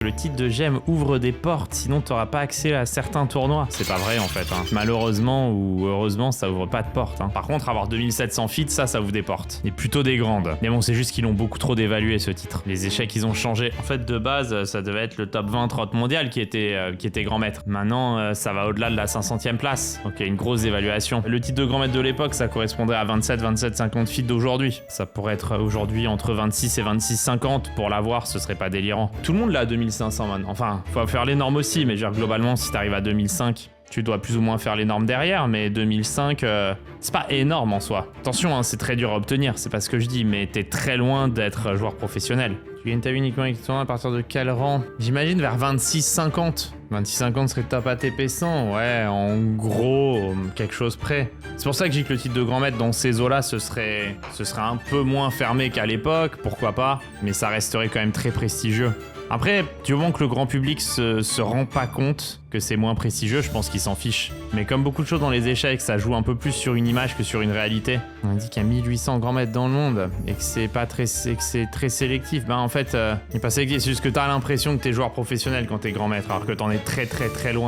Le titre de gemme ouvre des portes, sinon t'auras pas accès à certains tournois. C'est pas vrai en fait, hein. Malheureusement ou heureusement, ça ouvre pas de portes, hein. Par contre, avoir 2700 feats, ça ouvre des portes. Et plutôt des grandes. Mais bon, c'est juste qu'ils l'ont beaucoup trop dévalué ce titre. Les échecs, ils ont changé. En fait, de base, ça devait être le top 20 trot mondial qui était grand maître. Maintenant, ça va au-delà de la 500e place. Donc il y a une grosse évaluation. Le titre de grand maître de l'époque, ça correspondrait à 27-50 feats d'aujourd'hui. Ça pourrait être aujourd'hui entre 26 et 26-50. Pour l'avoir, ce serait pas délirant. Tout le monde l'a à 2500 man. Enfin, faut faire les normes aussi, mais genre globalement, si t'arrives à 2005, tu dois plus ou moins faire les normes derrière, mais 2005, c'est pas énorme en soi. Attention, hein, c'est très dur à obtenir, c'est pas ce que je dis, mais t'es très loin d'être joueur professionnel. Tu gagnes ta vie uniquement avec ton à partir de quel rang? J'imagine vers 26-50. 26-50 serait top ATP 100, ouais, en gros, quelque chose près. C'est pour ça que j'ai que le titre de grand maître dans ces eaux-là, ce serait un peu moins fermé qu'à l'époque, pourquoi pas, mais ça resterait quand même très prestigieux. Après, du moment que le grand public se rend pas compte que c'est moins prestigieux, je pense qu'il s'en fiche. Mais comme beaucoup de choses dans les échecs, ça joue un peu plus sur une image que sur une réalité. On dit qu'il y a 1800 grands maîtres dans le monde et que c'est très sélectif. Ben en fait, c'est pas sélectif, c'est juste que t'as l'impression que t'es joueur professionnel quand t'es grand maître, alors que t'en es très loin.